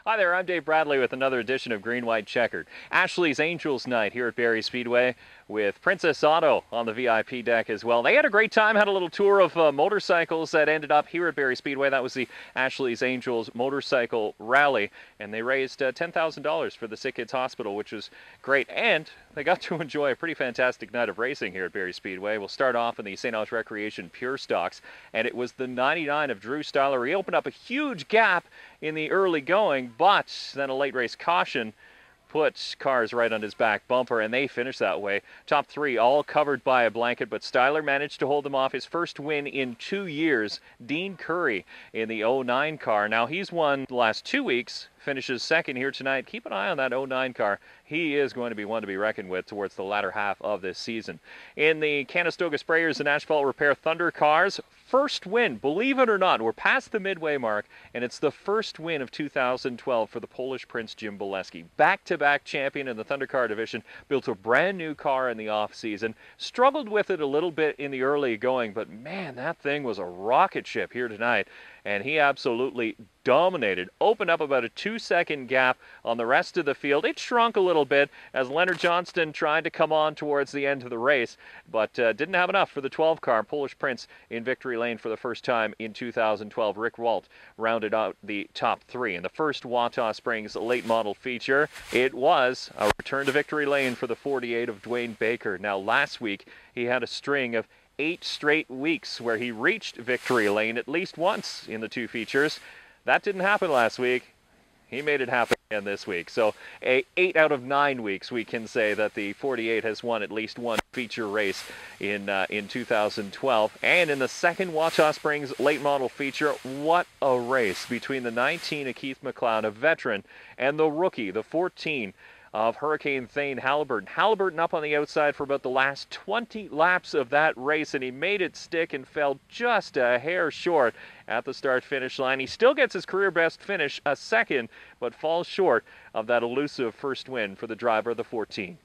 Hi there, I'm Dave Bradley with another edition of Green White Checkered. Ashley's Angels Night here at Barrie Speedway with Princess Auto on the VIP deck as well. They had a great time, had a little tour of motorcycles that ended up here at Barrie Speedway. That was the Ashley's Angels Motorcycle Rally, and they raised $10,000 for the Sick Kids Hospital, which was great. And they got to enjoy a pretty fantastic night of racing here at Barrie Speedway. We'll start off in the St. Albert Recreation Pure Stocks, and it was the 99 of Drew Styler. He opened up a huge gap in the early going, but then a late race caution put cars right on his back bumper, and they finished that way. Top three all covered by a blanket, but Styler managed to hold them off. His first win in 2 years. Dean Curry in the 09 car. Now he's won the last 2 weeks, finishes second here tonight. Keep an eye on that 09 car. He is going to be one to be reckoned with towards the latter half of this season. In the Conestoga Sprayers and Asphalt Repair Thunder cars, first win, believe it or not. We're past the midway mark, and it's the first win of 2012 for the Polish Prince Jim Boleski. Back-to-back champion in the Thunder car division, built a brand new car in the off-season, struggled with it a little bit in the early going, but man, that thing was a rocket ship here tonight, and he absolutely dominated. Opened up about a 2-second gap on the rest of the field. It shrunk a little bit as Leonard Johnston tried to come on towards the end of the race, but didn't have enough for the 12 car. Polish Prince in victory lane for the first time in 2012. Rick Walt rounded out the top three. In the first Wataw Springs late model feature, it was a return to victory lane for the 48 of Dwayne Baker. Now last week he had a string of 8 straight weeks where he reached victory lane at least once in the 2 features. That didn't happen last week. He made it happen again this week. So 8 out of 9 weeks we can say that the 48 has won at least one feature race in 2012. And in the second Wataw Springs late model feature, what a race between the 19 of Keith McLeod, a veteran, and the rookie, the 14 of Hurricane Thane Halliburton. Halliburton up on the outside for about the last 20 laps of that race, and he made it stick and fell just a hair short at the start-finish line. He still gets his career best finish, a second, but falls short of that elusive first win for the driver of the 14.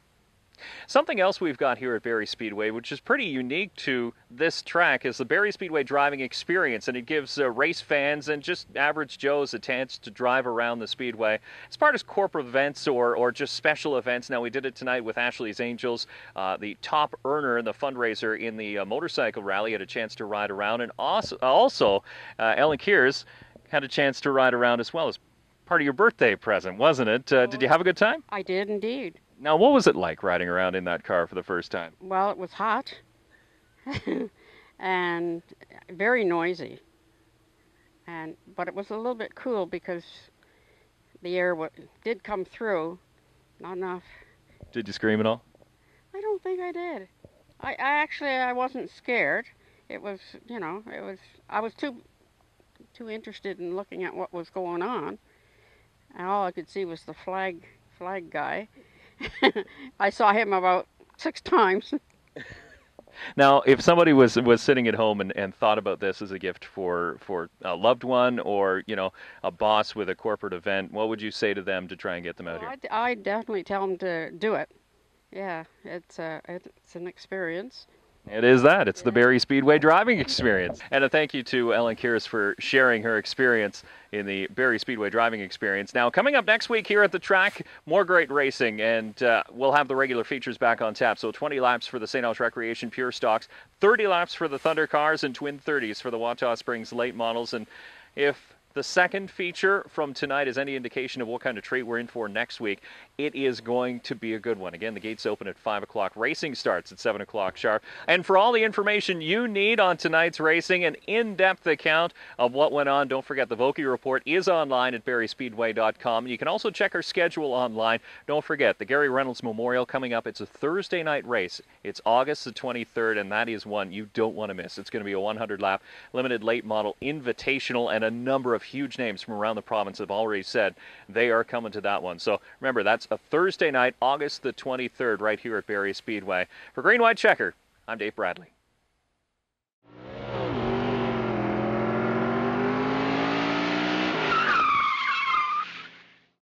Something else we've got here at Barrie Speedway, which is pretty unique to this track, is the Barrie Speedway driving experience, and it gives race fans and just average Joes a chance to drive around the Speedway as part of corporate events or just special events. Now, we did it tonight with Ashley's Angels. The top earner and the fundraiser in the motorcycle rally had a chance to ride around, and also Ellen Kears had a chance to ride around as well as part of your birthday present, wasn't it? Did you have a good time? I did indeed. Now, what was it like riding around in that car for the first time? Well, it was hot and very noisy, but it was a little bit cool because the air did come through, not enough. Did you scream at all? I don't think I did. I wasn't scared. It was, I was too interested in looking at what was going on, and all I could see was the flag guy. I saw him about 6 times. Now, if somebody was sitting at home and thought about this as a gift for a loved one or, a boss with a corporate event, what would you say to them to try and get them out here? I'd definitely tell them to do it. Yeah, it's an experience. It is that. It's the Barrie Speedway driving experience. And a thank you to Ellen Kears for sharing her experience in the Barrie Speedway driving experience. Now, coming up next week here at the track, more great racing, and we'll have the regular features back on tap. So 20 laps for the St. Albert Recreation Pure Stocks, 30 laps for the Thunder cars, and twin 30s for the Wataw Springs late models. And if the second feature from tonight is any indication of what kind of treat we're in for next week, it is going to be a good one. Again, the gates open at 5 o'clock. Racing starts at 7 o'clock sharp. And for all the information you need on tonight's racing, an in-depth account of what went on, don't forget the Vokey Report is online at barriespeedway.com. You can also check our schedule online. Don't forget, the Gary Reynolds Memorial coming up. It's a Thursday night race. It's August the 23rd, and that is one you don't want to miss. It's going to be a 100-lap limited late model invitational, and a number of huge names from around the province have already said they are coming to that one. So remember, that's a Thursday night, August the 23rd, right here at Barrie Speedway. For Green White Checker, I'm Dave Bradley.